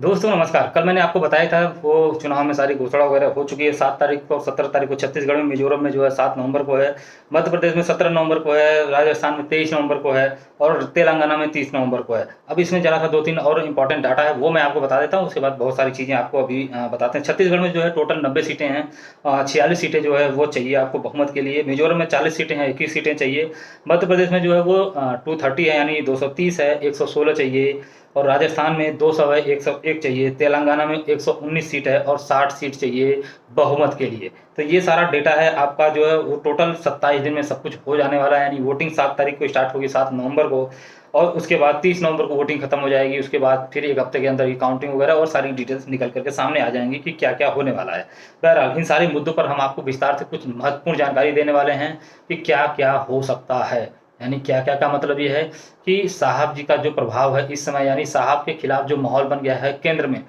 दोस्तों नमस्कार। कल मैंने आपको बताया था वो चुनाव में सारी घोषणा वगैरह हो चुकी है। 7 तारीख को और 17 तारीख को छत्तीसगढ़ में, मिज़ोरम में जो है 7 नवंबर को है, मध्य प्रदेश में 17 नवंबर को है, राजस्थान में 23 नवंबर को है और तेलंगाना में 30 नवंबर को है। अब इसमें ज़रा-सा 2-3 और इम्पोर्टेंट डाटा है, वो मैं आपको बता देता हूँ, उसके बाद बहुत सारी चीज़ें आपको अभी बताते हैं। छत्तीसगढ़ में जो है टोटल 90 सीटें हैं, 46 सीटें जो है वो चाहिए आपको बहुमत के लिए। मिज़ोरम में 40 सीटें हैं, 21 सीटें चाहिए। मध्य प्रदेश में जो है वो 230 है, यानी 230 है, 116 चाहिए। और राजस्थान में 200 है, 101 चाहिए। तेलंगाना में 119 सीट है और 60 सीट चाहिए बहुमत के लिए। तो ये सारा डेटा है आपका, जो है वो टोटल 27 दिन में सब कुछ हो जाने वाला है। यानी वोटिंग 7 तारीख को स्टार्ट होगी, 7 नवंबर को, और उसके बाद 30 नवंबर को वोटिंग खत्म हो जाएगी। उसके बाद फिर 1 हफ्ते के अंदर ही काउंटिंग वगैरह और सारी डिटेल्स निकल करके सामने आ जाएंगी कि क्या क्या होने वाला है। बहरहाल इन सारे मुद्दों पर हम आपको विस्तार से कुछ महत्वपूर्ण जानकारी देने वाले हैं कि क्या क्या हो सकता है। यानी क्या क्या का मतलब ये है कि साहब जी का जो प्रभाव है इस समय, यानी साहब के खिलाफ जो माहौल बन गया है केंद्र में,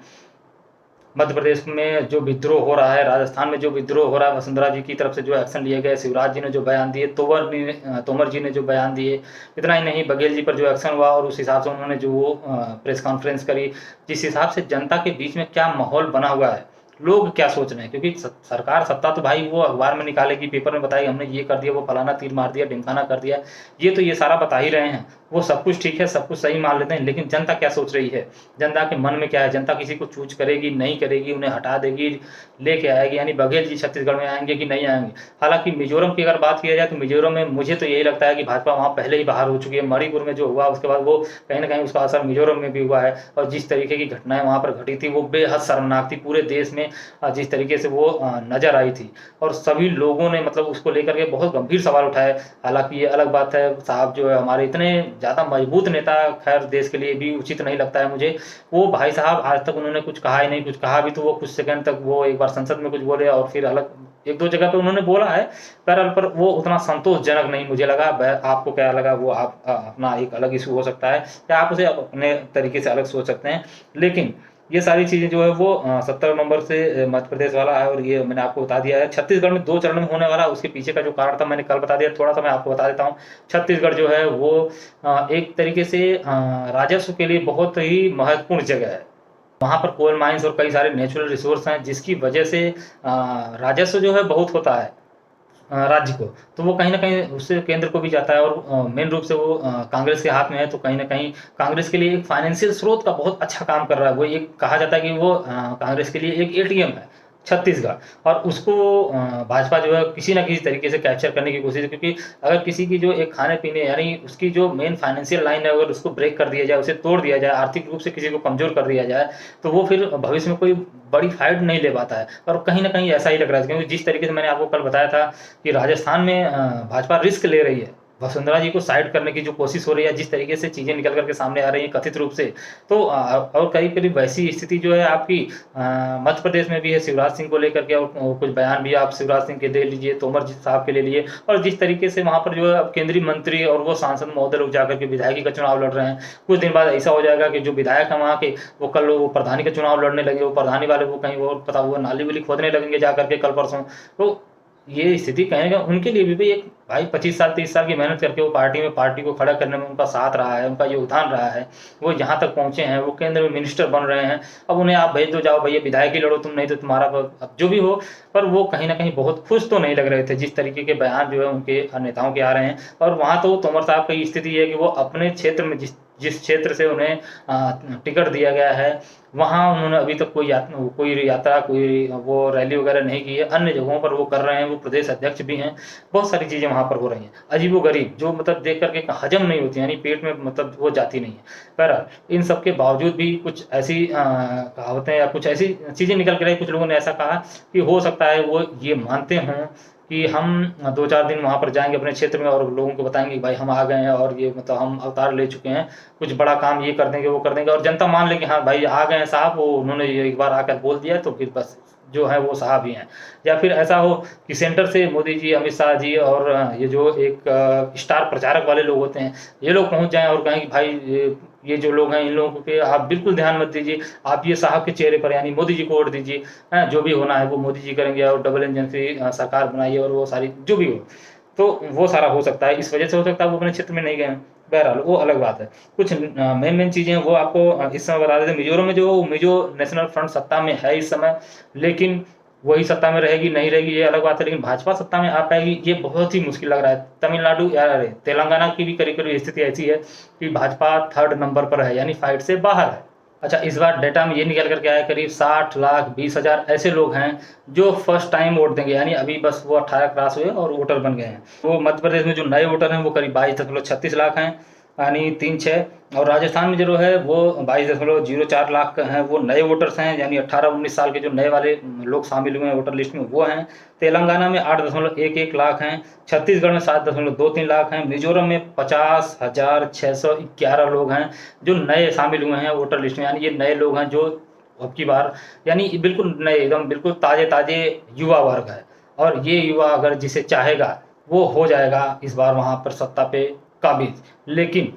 मध्य प्रदेश में जो विद्रोह हो रहा है, राजस्थान में जो विद्रोह हो रहा है, वसुंधरा जी की तरफ से जो एक्शन लिए गए, शिवराज जी ने जो बयान दिए, तोमर जी ने जो बयान दिए, इतना ही नहीं बघेल जी पर जो एक्शन हुआ और उस हिसाब से उन्होंने जो वो प्रेस कॉन्फ्रेंस करी, जिस हिसाब से जनता के बीच में क्या माहौल बना हुआ है, लोग क्या सोच रहे हैं, क्योंकि सरकार सत्ता तो भाई वो अखबार में निकालेगी, पेपर में बताएगी हमने ये कर दिया, वो फलाना तीर मार दिया, ढिमकाना कर दिया, ये सारा बता ही रहे हैं। वो सब कुछ ठीक है, सब कुछ सही मान लेते हैं, लेकिन जनता क्या सोच रही है, जनता के मन में क्या है, जनता किसी को चूज करेगी, नहीं करेगी, उन्हें हटा देगी, लेके आएगी। यानी बघेल जी छत्तीसगढ़ में आएंगे कि नहीं आएंगे। हालांकि मिजोरम की अगर बात किया जाए तो मिजोरम में मुझे तो यही लगता है कि भाजपा वहाँ पहले ही बाहर हो चुकी है। मणिपुर में जो हुआ उसके बाद वो कहीं ना कहीं उसका असर मिजोरम में भी हुआ है, और जिस तरीके की घटनाएं वहाँ पर घटी थी वो बेहद शर्मनाक थी। पूरे देश में जिस तरीके से वो नजर आई थी, और सभी लोगों ने मतलब उसको लेकर के बहुत गंभीर सवाल उठाए। हालांकि ये अलग बात है, साहब जो है हमारे इतने ज़्यादा मजबूत नेता, खैर देश के लिए भी उचित नहीं लगता है मुझे। वो भाई साहब आज तक उन्होंने कुछ कहा ही नहीं, कुछ कहा भी तो वो कुछ सेकंड तक वो एक बार संसद में कुछ बोले और फिर अलग 1-2 जगह पे उन्होंने बोला है, पर वो उतना संतोषजनक नहीं मुझे लगा। आपको क्या लगा वो आप अपना एक अलग इशू हो सकता है, या आप उसे अपने तरीके से अलग सोच सकते हैं। लेकिन ये सारी चीज़ें जो है वो 17 नवंबर से मध्य प्रदेश वाला है, और ये मैंने आपको बता दिया है। छत्तीसगढ़ में 2 चरण में होने वाला है, उसके पीछे का जो कारण था मैंने कल बता दिया, थोड़ा-सा मैं आपको बता देता हूँ। छत्तीसगढ़ जो है वो एक तरीके से राजस्व के लिए बहुत ही महत्वपूर्ण जगह है। वहाँ पर कोल माइन्स और कई सारे नेचुरल रिसोर्स हैं, जिसकी वजह से राजस्व जो है बहुत होता है राज्य को। तो वो कहीं न कहीं उससे केंद्र को भी जाता है, और मेन रूप से वो कांग्रेस के हाथ में है, तो कहीं न कहीं कांग्रेस के लिए एक फाइनेंशियल स्रोत का बहुत अच्छा काम कर रहा है। वो एक कहा जाता है कि वो कांग्रेस के लिए एक एटीएम है छत्तीसगढ़, और उसको भाजपा जो है किसी न किसी तरीके से कैप्चर करने की कोशिश है, क्योंकि अगर किसी की जो एक खाने-पीने, यानी उसकी जो मेन फाइनेंशियल लाइन है, अगर उसको ब्रेक कर दिया जाए, उसे तोड़ दिया जाए, आर्थिक रूप से किसी को कमज़ोर कर दिया जाए, तो वो फिर भविष्य में कोई बड़ी फाइट नहीं ले पाता है। और कहीं न कहीं ऐसा ही लग रहा है, क्योंकि जिस तरीके से मैंने आपको कल बताया था कि राजस्थान में भाजपा रिस्क ले रही है। वसुंधरा जी को साइड करने की जो कोशिश हो रही है, जिस तरीके से चीज़ें निकल कर के सामने आ रही हैं कथित रूप से, तो और करीब-करीब वैसी स्थिति जो है आपकी मध्य प्रदेश में भी है, शिवराज सिंह को लेकर के, और कुछ बयान भी आप शिवराज सिंह के ले लीजिए, तोमर जी साहब के ले लिए, और जिस तरीके से वहाँ पर जो है अब केंद्रीय मंत्री और वो सांसद महोदय लोग जाकर के विधायकी का चुनाव लड़ रहे हैं। कुछ दिन बाद ऐसा हो जाएगा कि जो विधायक हैं वहाँ के, वो कल वो प्रधानी का चुनाव लड़ने लगे, वो प्रधानी वाले वो कहीं और पता वो नाली-वाली खोदने लगेंगे जाकर के कल परसों। तो ये स्थिति कहीं न कहीं उनके लिए भी एक भाई 25 साल 30 साल की मेहनत करके वो पार्टी को खड़ा करने में उनका साथ रहा है, उनका योगदान रहा है। वो यहाँ तक पहुँचे हैं, वो केंद्र में मिनिस्टर बन रहे हैं। अब उन्हें आप भेज दो, जाओ भैया विधायक ही लड़ो तुम, नहीं तो तुम्हारा अब जो भी हो। पर वो कहीं न कहीं बहुत खुश तो नहीं लग रहे थे, जिस तरीके के बयान जो है उनके नेताओं के आ रहे हैं। और वहाँ तो तोमर साहब की स्थिति है कि वो अपने क्षेत्र में जिस क्षेत्र से उन्हें टिकट दिया गया है, वहाँ उन्होंने अभी तक कोई यात्रा, कोई वो रैली वगैरह नहीं की है। अन्य जगहों पर वो कर रहे हैं, वो प्रदेश अध्यक्ष भी हैं। बहुत सारी चीज़ें वहाँ पर हो रही हैं, अजीबो-गरीब, जो मतलब देख कर के हज़म नहीं होती, यानी पेट में मतलब वो जाती नहीं है। बहरहाल इन सब के बावजूद भी कुछ ऐसी कहावतें या कुछ ऐसी चीज़ें निकल के रही, कुछ लोगों ने ऐसा कहा कि हो सकता है वो ये मानते हों कि हम 2-4 दिन वहाँ पर जाएँगे अपने क्षेत्र में, और लोगों को बताएँगे कि भाई हम आ गए हैं, और ये मतलब हम अवतार ले चुके हैं, कुछ बड़ा काम ये कर देंगे, वो कर देंगे, और जनता मान ले कि हाँ भाई आ गए हैं साहब, वो उन्होंने ये एक बार आकर बोल दिया तो फिर बस जो है वो साहब ही हैं। या फिर ऐसा हो कि सेंटर से मोदी जी, अमित शाह जी और ये जो एक स्टार प्रचारक वाले लोग होते हैं, ये लोग पहुँच जाएँ और कहें कि भाई ये जो लोग हैं इन लोगों पे आप बिल्कुल ध्यान मत दीजिए, आप ये साहब के चेहरे पर यानी मोदी जी को वोट दीजिए, हैं, जो भी होना है वो मोदी जी करेंगे, और डबल इंजन से सरकार बनाइए, और वो सारी जो भी हो। तो वो सारा हो सकता है, इस वजह से हो सकता है वो अपने क्षेत्र में नहीं गए हैं। बहरहाल वो अलग बात है। कुछ मेन मेन चीज़ें हैं वो आपको इस समय बता देते हैं। मिज़ोरम में जो मिज़ो नेशनल फ्रंट सत्ता में है इस समय, लेकिन वही सत्ता में रहेगी नहीं रहेगी ये अलग बात है, लेकिन भाजपा सत्ता में आ पाएगी ये बहुत ही मुश्किल लग रहा है। तमिलनाडु या अरे तेलंगाना की भी करीब-करीब स्थिति ऐसी है कि भाजपा 3rd नंबर पर है, यानी फाइट से बाहर है। अच्छा, इस बार डेटा में ये निकल कर के आया करीब 60,20,000 ऐसे लोग हैं जो फर्स्ट टाइम वोट देंगे, यानी अभी बस वो 18 क्रॉस हुए और वोटर बन गए हैं। वो मध्य प्रदेश में जो नए वोटर हैं वो करीब 22.36 लाख हैं, यानी 3-6। और राजस्थान में जो है वो 22.04 लाख हैं, वो नए वोटर्स हैं, यानी 18-19 साल के जो नए वाले लोग शामिल हुए हैं वोटर लिस्ट में वो हैं। तेलंगाना में 8.11 लाख हैं, छत्तीसगढ़ में 7.23 लाख हैं, मिजोरम में 50,611 लोग हैं जो नए शामिल हुए हैं वोटर लिस्ट में, यानी ये नए लोग हैं जो अब की बार, यानी बिल्कुल नए एकदम बिल्कुल ताज़े युवा वर्ग है। और ये युवा अगर जिसे चाहेगा वो हो जाएगा इस बार वहाँ पर सत्ता पे काबिज। लेकिन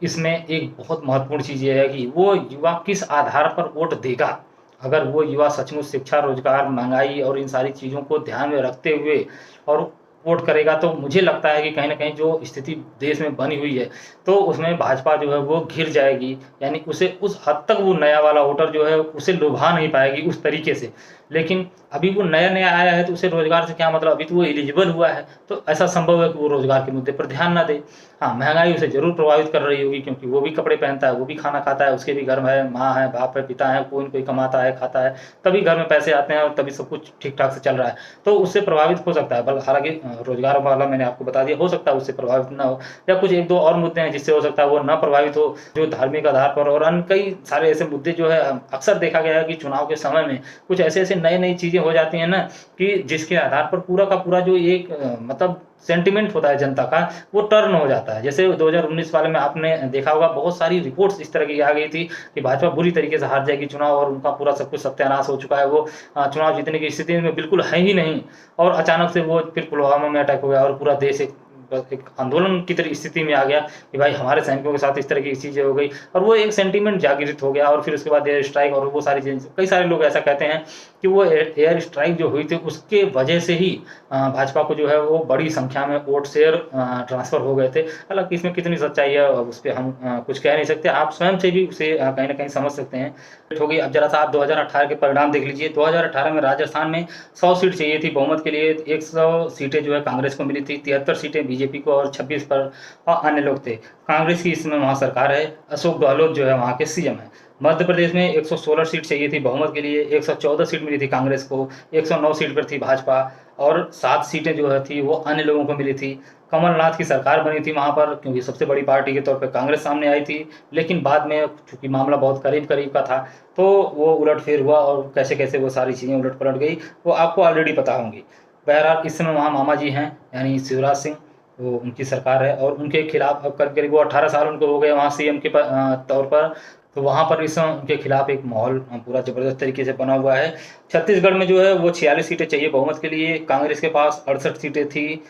इसमें एक बहुत महत्वपूर्ण चीज़ ये है कि वो युवा किस आधार पर वोट देगा। अगर वो युवा सचमुच शिक्षा, रोज़गार, महँगाई और इन सारी चीज़ों को ध्यान में रखते हुए और वोट करेगा, तो मुझे लगता है कि कहीं न कहीं जो स्थिति देश में बनी हुई है, तो उसमें भाजपा जो है वो घिर जाएगी। यानी उसे उस हद तक वो नया वाला वोटर जो है उसे लुभा नहीं पाएगी उस तरीके से। लेकिन अभी वो नया-नया आया है तो उसे रोज़गार से क्या मतलब, अभी तो वो एलिजिबल हुआ है, तो ऐसा संभव है कि वो रोज़गार के मुद्दे पर ध्यान ना दे। हाँ, महँगाई उसे ज़रूर प्रभावित कर रही होगी क्योंकि वो भी कपड़े पहनता है, वो भी खाना खाता है, उसके भी घर में है, माँ है, बाप है, पिता है, कोई न कोई कमाता है, खाता है, तभी घर में पैसे आते हैं और तभी सब कुछ ठीक-ठाक से चल रहा है। तो उससे प्रभावित हो सकता है, हालाँकि रोज़गार वाला मैंने आपको बता दिया, हो सकता है उससे प्रभावित ना हो, या कुछ 1-2 और मुद्दे हैं जिससे हो सकता है वो ना प्रभावित हो, जो धार्मिक आधार पर और अन्य कई सारे ऐसे मुद्दे जो है अक्सर देखा गया है कि चुनाव के समय में कुछ ऐसे-ऐसे नई-नई चीज़ें हो जाती हैं ना कि जिसके आधार पर पूरा का पूरा जो एक मतलब सेंटिमेंट होता है जनता का, वो टर्न हो जाता है। जैसे 2019 वाले में आपने देखा होगा बहुत सारी रिपोर्ट्स इस तरह की आ गई थी कि भाजपा बुरी तरीके से हार जाएगी चुनाव और उनका पूरा सब कुछ सत्यानाश हो चुका है, वो चुनाव जीतने की स्थिति में बिल्कुल है ही नहीं। और अचानक से वो फिर पुलवामा में अटैक हो गया और पूरा देश एक आंदोलन की तरह स्थिति में आ गया कि भाई हमारे सैनिकों के साथ इस तरह की चीज़ें हो गई और वो एक सेंटीमेंट जागृत हो गया। और फिर उसके बाद एयर स्ट्राइक और वो सारी चीज़ें, कई सारे लोग ऐसा कहते हैं कि वो एयर स्ट्राइक जो हुई थी उसके वजह से ही भाजपा को जो है वो बड़ी संख्या में वोट शेयर ट्रांसफ़र हो गए थे। हालाँकि इसमें कितनी सच्चाई है अब उस पे हम कुछ कह नहीं सकते, आप स्वयं से भी उसे कहीं न कहीं समझ सकते हैं। हो गई, अब ज़रा-सा आप 2018 के परिणाम देख लीजिए। 2018 में राजस्थान में 100 सीट चाहिए थी बहुमत के लिए, 100 सीटें जो है कांग्रेस को मिली थी, 73 सीटें बीजेपी को और 26 पर अन्य लोग थे। कांग्रेस की इस समय वहाँ सरकार है, अशोक गहलोत जो है वहाँ के सीएम हैं। मध्य प्रदेश में 116 सीट चाहिए थी बहुमत के लिए, 114 सीट मिली थी कांग्रेस को, 109 सीट पर थी भाजपा और 7 सीटें जो है थी वो अन्य लोगों को मिली थी। कमलनाथ की सरकार बनी थी वहाँ पर क्योंकि सबसे बड़ी पार्टी के तौर पे कांग्रेस सामने आई थी, लेकिन बाद में चूँकि मामला बहुत करीब-करीब का था, तो वो उलट-फेर हुआ और कैसे-कैसे वो सारी चीज़ें उलट-पलट गई, वो आपको ऑलरेडी पता होंगी। बहरहाल इस समय वहाँ मामा जी हैं, यानी शिवराज सिंह, वो उनकी सरकार है और उनके खिलाफ अब करीब-करीब वो 18 साल उनको हो गए वहाँ सीएम के तौर पर, तो वहाँ पर इस समय उनके खिलाफ एक माहौल पूरा ज़बरदस्त तरीके से बना हुआ है। छत्तीसगढ़ में जो है वो 46 सीटें चाहिए बहुमत के लिए, कांग्रेस के पास 68 सीटें थी,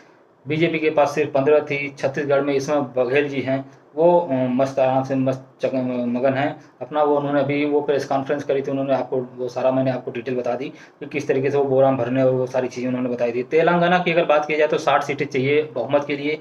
बीजेपी के पास सिर्फ 15 थी। छत्तीसगढ़ में इसमें बघेल जी हैं, वो मस्त आराम से मस्त मगन हैं अपना, वो उन्होंने अभी वो प्रेस कॉन्फ्रेंस करी थी, उन्होंने आपको वो सारा मैंने आपको डिटेल बता दी कि किस तरीके से वो बोराम भरने और वो सारी चीज़ें उन्होंने बताई थी। तेलंगाना की अगर बात की जाए तो 60 सीटें चाहिए बहुमत के लिए,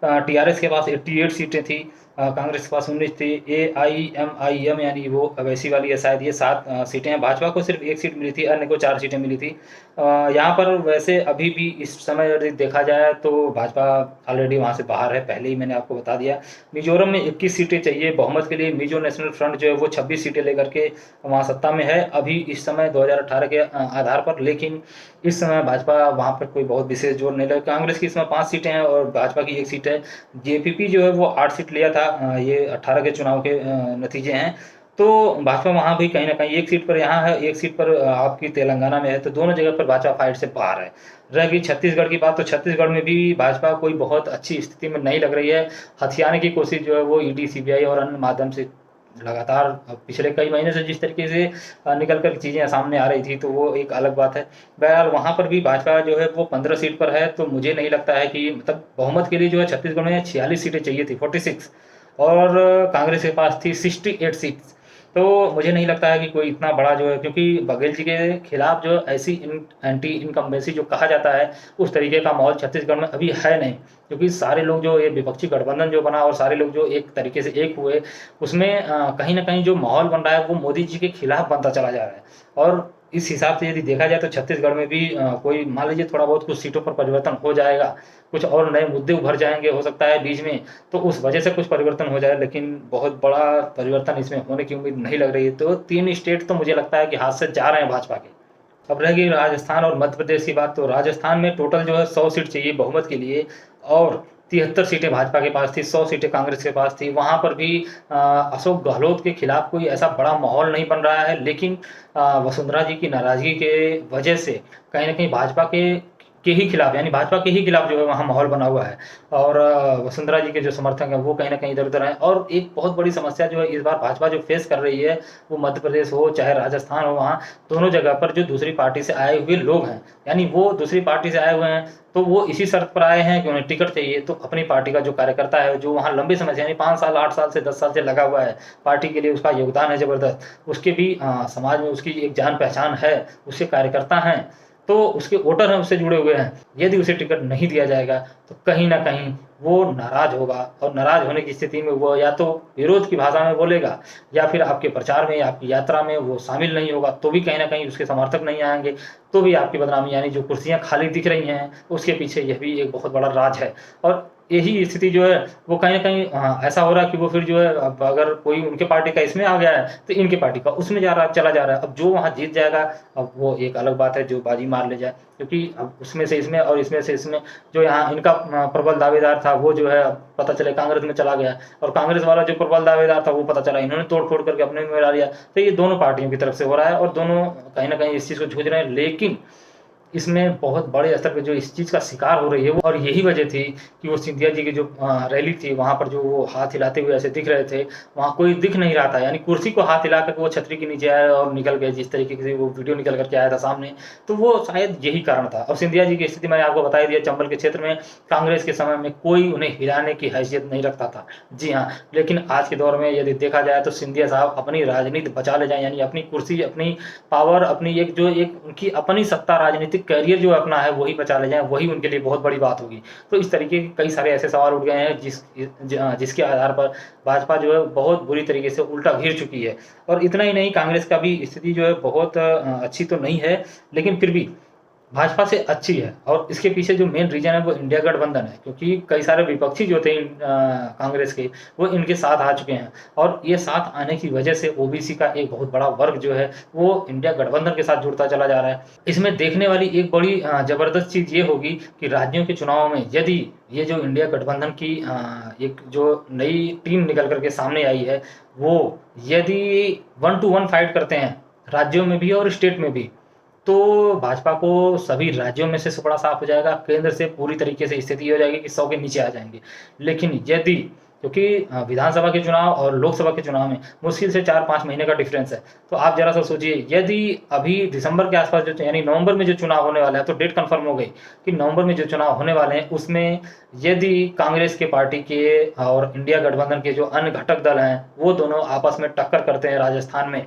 टीआरएस के पास 88 सीटें थी, कांग्रेस के पास 19 थी, एआईएमआईएम यानी वो अवैसी वाली है शायद, ये 7 सीटें हैं, भाजपा को सिर्फ 1 सीट मिली थी, अन्य को 4 सीटें मिली थी। यहाँ पर वैसे अभी भी इस समय यदि देखा जाए तो भाजपा ऑलरेडी वहाँ से बाहर है, पहले ही मैंने आपको बता दिया। मिजोरम में 21 सीटें चाहिए बहुमत के लिए, मिजो नेशनल फ्रंट जो है वो 26 सीटें लेकर के वहाँ सत्ता में है अभी इस समय 2018 के आधार पर, लेकिन इस समय भाजपा वहाँ पर कोई बहुत विशेष जोर नहीं लगा। कांग्रेस की इसमें 5 सीटें हैं और भाजपा की 1 सीट है। जेपीपी जो है वो 8 सीट लिया था, ये 18 के चुनाव के नतीजे हैं। तो भाजपा वहाँ भी कहीं न कहीं 1 सीट पर यहाँ है, 1 सीट पर आपकी तेलंगाना में है, तो दोनों जगह पर भाजपा फाइट से बाहर है। रह गई छत्तीसगढ़ की बात, तो छत्तीसगढ़ में भी भाजपा कोई बहुत अच्छी स्थिति में नहीं लग रही है। हथियाने की कोशिश जो है वो ईडी, सीबीआई और अन्य माध्यम से लगातार पिछले कई महीने से जिस तरीके से निकल कर चीज़ें सामने आ रही थी, तो वो एक अलग बात है। बहरहाल वहाँ पर भी भाजपा जो है वो 15 सीट पर है, तो मुझे नहीं लगता है कि मतलब बहुमत के लिए जो है छत्तीसगढ़ में 46 सीटें चाहिए थी, 46, और कांग्रेस के पास थी 68 सीट्स। तो मुझे नहीं लगता है कि कोई इतना बड़ा जो है, क्योंकि बघेल जी के खिलाफ जो ऐसी एंटी इनकम्बेंसी जो कहा जाता है, उस तरीके का माहौल छत्तीसगढ़ में अभी है नहीं। क्योंकि सारे लोग जो ये विपक्षी गठबंधन जो बना और सारे लोग जो एक तरीके से एक हुए, उसमें कहीं न कहीं जो माहौल बन रहा है वो मोदी जी के खिलाफ बनता चला जा रहा है। और इस हिसाब से यदि देखा जाए तो छत्तीसगढ़ में भी कोई मान लीजिए थोड़ा बहुत कुछ सीटों पर परिवर्तन हो जाएगा, कुछ और नए मुद्दे उभर जाएँगे हो सकता है बीच में, तो उस वजह से कुछ परिवर्तन हो जाए, लेकिन बहुत बड़ा परिवर्तन इसमें होने की उम्मीद नहीं लग रही है। तो 3 स्टेट तो मुझे लगता है कि हाथ से जा रहे हैं भाजपा के। अब रह गई राजस्थान और मध्य प्रदेश की बात, तो राजस्थान में टोटल जो है 100 सीट चाहिए बहुमत के लिए, और 73 सीटें भाजपा के पास थी, 100 सीटें कांग्रेस के पास थी। वहाँ पर भी अशोक गहलोत के खिलाफ कोई ऐसा बड़ा माहौल नहीं बन रहा है, लेकिन वसुंधरा जी की नाराज़गी के वजह से कहीं न कहीं भाजपा के ही खिलाफ, यानी भाजपा के ही खिलाफ जो है वहाँ माहौल बना हुआ है। और वसुंधरा जी के जो समर्थक हैं वो कहीं न कहीं इधर-उधर हैं। और एक बहुत बड़ी समस्या जो है इस बार भाजपा जो फेस कर रही है, वो मध्य प्रदेश हो चाहे राजस्थान हो, वहाँ दोनों जगह पर जो दूसरी पार्टी से आए हुए लोग हैं, यानी वो दूसरी पार्टी से आए हुए हैं, तो वो इसी शर्त पर आए हैं कि उन्हें टिकट चाहिए। तो अपनी पार्टी का जो कार्यकर्ता है, जो वहाँ लंबे समय से यानी 5 साल, 8 साल से 10 साल से लगा हुआ है, पार्टी के लिए उसका योगदान है ज़बरदस्त, उसके भी समाज में उसकी एक जान-पहचान है, उसके कार्यकर्ता हैं, तो उसके वोटर हैं, उससे जुड़े हुए हैं। यदि उसे टिकट नहीं दिया जाएगा, तो कहीं न कहीं वो नाराज़ होगा, और नाराज़ होने की स्थिति में वो या तो विरोध की भाषा में बोलेगा, या फिर आपके प्रचार में, आपकी यात्रा में वो शामिल नहीं होगा, तो भी कहीं न कहीं उसके समर्थक नहीं आएँगे, तो भी आपकी बदनामी, यानी जो कुर्सियाँ खाली दिख रही हैं, उसके पीछे यह भी एक बहुत बड़ा राज है। और यही स्थिति जो है वो कहीं न कहीं ऐसा हो रहा है कि वो फिर जो है, अब अगर कोई उनके पार्टी का इसमें आ गया है, तो इनकी पार्टी का उसमें चला जा रहा है। अब जो वहाँ जीत जाएगा, अब वो एक अलग बात है जो बाजी मार ले जाए, क्योंकि अब उसमें से इसमें और इसमें से इसमें जो यहाँ इनका प्रबल दावेदार था, वो जो है अब पता चले कांग्रेस में चला गया, और कांग्रेस वाला जो प्रबल दावेदार था वो पता चला इन्होंने तोड़-फोड़ करके अपने में मिला लिया। तो ये दोनों पार्टियों की तरफ से हो रहा है, और दोनों कहीं न कहीं इस चीज़ को जूझ रहे हैं, लेकिन इसमें बहुत बड़े स्तर पे जो इस चीज़ का शिकार हो रही है वो, और यही वजह थी कि वो सिंधिया जी की जो रैली थी, वहाँ पर जो वो हाथ हिलाते हुए ऐसे दिख रहे थे, वहाँ कोई दिख नहीं रहा था, यानी कुर्सी को हाथ हिला कर वो छतरी के नीचे आए और निकल गए, जिस तरीके से वो वीडियो निकल कर के आया था सामने, तो वो शायद यही कारण था। अब सिंधिया जी की स्थिति मैंने आपको बता ही दिया, चंबल के क्षेत्र में कांग्रेस के समय में कोई उन्हें हिलाने की हैसियत नहीं रखता था। जी हाँ, लेकिन आज के दौर में यदि देखा जाए तो सिंधिया साहब अपनी राजनीति बचा ले जाएँ, यानी अपनी कुर्सी, अपनी पावर, अपनी एक उनकी अपनी सत्ता, राजनीतिक करियर जो अपना है वही बचा ले जाएँ, वही उनके लिए बहुत बड़ी बात होगी। तो इस तरीके के कई सारे ऐसे सवाल उठ गए हैं जिसके आधार पर भाजपा जो है बहुत बुरी तरीके से उल्टा घिर चुकी है। और इतना ही नहीं, कांग्रेस का भी स्थिति जो है बहुत अच्छी तो नहीं है, लेकिन फिर भी भाजपा से अच्छी है, और इसके पीछे जो मेन रीज़न है वो इंडिया गठबंधन है, क्योंकि कई सारे विपक्षी जो थे कांग्रेस के, वो इनके साथ आ चुके हैं, और ये साथ आने की वजह से ओबीसी का एक बहुत बड़ा वर्ग जो है वो इंडिया गठबंधन के साथ जुड़ता चला जा रहा है। इसमें देखने वाली एक बड़ी ज़बरदस्त चीज़ ये होगी कि राज्यों के चुनाव में यदि ये जो इंडिया गठबंधन की एक जो नई टीम निकल कर के सामने आई है, वो यदि 1 टू 1 फाइट करते हैं, राज्यों में भी और स्टेट में भी, तो भाजपा को सभी राज्यों में से सुपड़ा साफ हो जाएगा, केंद्र से पूरी तरीके से स्थिति ये हो जाएगी कि 100 के नीचे आ जाएँगे। लेकिन यदि, क्योंकि विधानसभा के चुनाव और लोकसभा के चुनाव में मुश्किल से 4-5 महीने का डिफरेंस है। तो आप ज़रा-सा सोचिए, यदि अभी दिसंबर के आस-पास जो, यानी नवंबर में जो चुनाव होने वाला है, तो डेट कन्फर्म हो गई कि नवंबर में जो चुनाव होने वाले हैं, उसमें यदि कांग्रेस के पार्टी के और इंडिया गठबंधन के जो अन्य घटक दल हैं, वो दोनों आपस में टक्कर करते हैं राजस्थान में,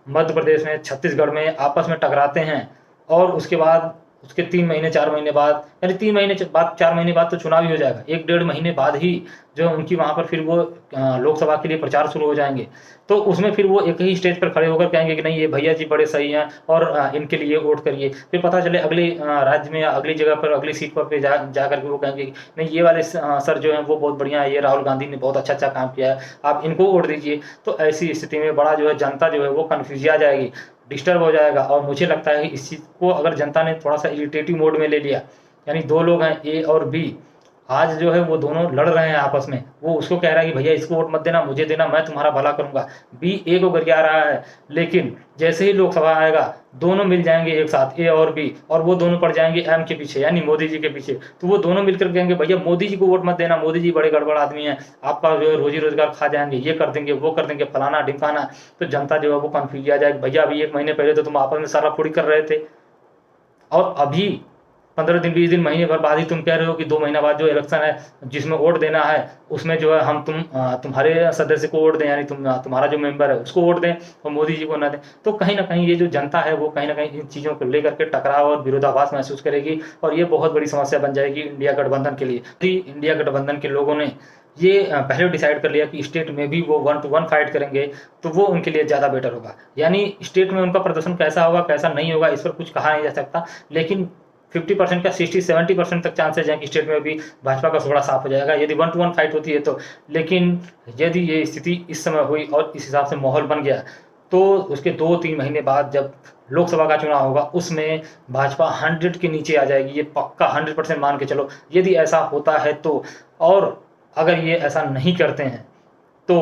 मध्य प्रदेश में, छत्तीसगढ़ में आपस में टकराते हैं, और उसके बाद उसके 3 महीने 4 महीने बाद, यानी 3 महीने बाद 4 महीने बाद तो चुनाव ही हो जाएगा। 1 डेढ़ महीने बाद ही जो उनकी वहाँ पर फिर वो लोकसभा के लिए प्रचार शुरू हो जाएँगे। तो उसमें फिर वो एक ही स्टेज पर खड़े होकर कहेंगे कि नहीं, ये भैया जी बड़े सही हैं और इनके लिए वोट करिए। फिर पता चले अगले राज्य में या अगली जगह पर, अगली सीट पर जा कर के वो कहेंगे कि नहीं, ये वाले सर जो हैं वो बहुत बढ़िया है, ये राहुल गांधी ने बहुत अच्छा काम किया है, आप इनको वोट दीजिए। तो ऐसी स्थिति में बड़ा जो है जनता जो है वो कन्फ्यूज़ आ जाएगी, डिस्टर्ब हो जाएगा, और मुझे लगता है कि इस चीज़ को अगर जनता ने थोड़ा-सा इरिटेटिव मोड में ले लिया, यानी 2 लोग हैं ए और बी, आज जो है वो दोनों लड़ रहे हैं आपस में, वो उसको कह रहा है कि भैया इसको वोट मत देना, मुझे देना, मैं तुम्हारा भला करूँगा। बी ए को गरिया रहा है, लेकिन जैसे ही लोकसभा आएगा, दोनों मिल जाएँगे एक साथ, ए और बी, और वो दोनों पड़ जाएँगे एम के पीछे, यानी मोदी जी के पीछे। तो वो दोनों मिलकर कहेंगे भैया मोदी जी को वोट मत देना, मोदी जी बड़े गड़बड़ आदमी हैं, आपका जो है रोज़ी-रोज़गार खा जाएँगे, ये कर देंगे, वो कर देंगे, फलाना-ढिमकाना। तो जनता जो है वो कन्फ्यूज़ आ जाएगी, भैया अभी 1 महीने पहले तो तुम आपस में सराफुड़ी कर रहे थे, और अभी 15 दिन 20 दिन महीने भर बाद ही तुम कह रहे हो कि 2 महीना बाद जो इलेक्शन है जिसमें वोट देना है उसमें जो है हम तुम्हारे सदस्य को वोट दें, यानी तुम्हारा जो मेंबर है उसको वोट दें और मोदी जी को ना दें। तो कहीं ना कहीं ये जो जनता है वो कहीं ना कहीं इन चीज़ों को लेकर के टकराव और विरोधाभास महसूस करेगी और ये बहुत बड़ी समस्या बन जाएगी इंडिया गठबंधन के लिए। यदि इंडिया गठबंधन के लोगों ने ये पहले डिसाइड कर लिया कि स्टेट में भी वो 1 to 1 फाइट करेंगे तो वो उनके लिए ज़्यादा बेटर होगा। यानी स्टेट में उनका प्रदर्शन कैसा होगा कैसा नहीं होगा इस पर कुछ कहा नहीं जा सकता, लेकिन 50% का 60-70% तक चांसेज हैं कि स्टेट में भी भाजपा का थोड़ा साफ हो जाएगा यदि 1 to 1 फाइट होती है तो। लेकिन यदि ये स्थिति इस समय हुई और इस हिसाब से माहौल बन गया तो उसके 2-3 महीने बाद जब लोकसभा का चुनाव होगा उसमें भाजपा 100 के नीचे आ जाएगी, ये पक्का 100% मान के चलो यदि ऐसा होता है तो। और अगर ये ऐसा नहीं करते हैं तो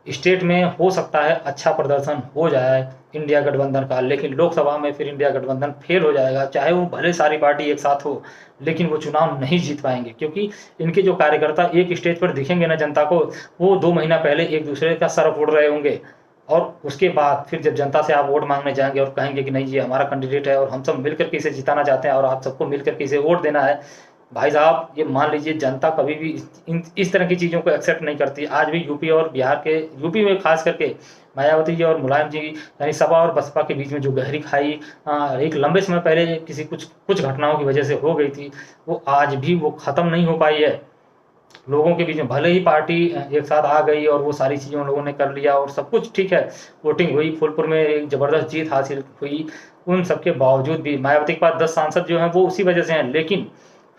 स्टेट में हो सकता है अच्छा प्रदर्शन हो जाए इंडिया गठबंधन का, लेकिन लोकसभा में फिर इंडिया गठबंधन फेल हो जाएगा। चाहे वो भले सारी पार्टी एक साथ हो लेकिन वो चुनाव नहीं जीत पाएंगे, क्योंकि इनके जो कार्यकर्ता एक स्टेज पर दिखेंगे ना जनता को, वो 2 महीना पहले एक दूसरे का सर फोड़ रहे होंगे और उसके बाद फिर जब जनता से आप वोट मांगने जाएंगे और कहेंगे कि नहीं ये हमारा कैंडिडेट है और हम सब मिलकर के इसे जिताना चाहते हैं और आप सबको मिलकर के इसे वोट देना है, भाई साहब ये मान लीजिए जनता कभी भी इस तरह की चीज़ों को एक्सेप्ट नहीं करती। आज भी यूपी और बिहार के, यूपी में खास करके मायावती जी और मुलायम जी यानी सपा और बसपा के बीच में जो गहरी खाई एक लंबे समय पहले किसी कुछ घटनाओं की वजह से हो गई थी, वो आज भी वो ख़त्म नहीं हो पाई है लोगों के बीच में। भले ही पार्टी एक साथ आ गई और वो सारी चीज़ें उन लोगों ने कर लिया और सब कुछ ठीक है, वोटिंग हुई, फूलपुर में एक ज़बरदस्त जीत हासिल हुई, उन सबके बावजूद भी मायावती के पास 10 सांसद जो हैं वो उसी वजह से हैं। लेकिन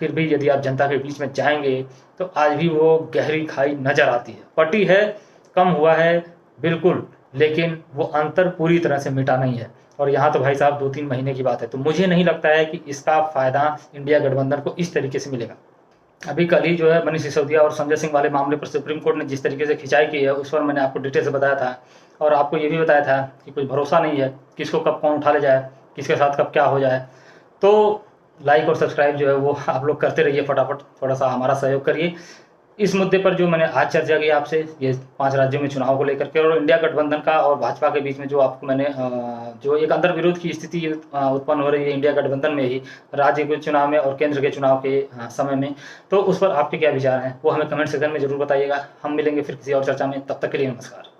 फिर भी यदि आप जनता के बीच में जाएंगे तो आज भी वो गहरी खाई नज़र आती है। पटी है, कम हुआ है बिल्कुल, लेकिन वो अंतर पूरी तरह से मिटा नहीं है। और यहाँ तो भाई साहब 2-3 महीने की बात है, तो मुझे नहीं लगता है कि इसका फ़ायदा इंडिया गठबंधन को इस तरीके से मिलेगा। अभी कल ही जो है मनीष सिसोदिया और संजय सिंह वाले मामले पर सुप्रीम कोर्ट ने जिस तरीके से खिंचाई की है उस पर मैंने आपको डिटेल से बताया था और आपको ये भी बताया था कि कुछ भरोसा नहीं है किसको कब कौन उठा ले जाए, किसके साथ कब क्या हो जाए। तो लाइक और सब्सक्राइब जो है वो आप लोग करते रहिए, फटाफट थोड़ा सा हमारा सहयोग करिए। इस मुद्दे पर जो मैंने आज चर्चा की आपसे, ये 5 राज्यों में चुनाव को लेकर के और इंडिया गठबंधन का और भाजपा के बीच में जो आपको मैंने जो एक अंतर्विरोध की स्थिति उत्पन्न हो रही है इंडिया गठबंधन में ही, राज्य के चुनाव में और केंद्र के चुनाव के समय में, तो उस पर आपके क्या विचार हैं वो हमें कमेंट सेक्शन में ज़रूर बताइएगा। हम मिलेंगे फिर किसी और चर्चा में, तब तक के लिए नमस्कार।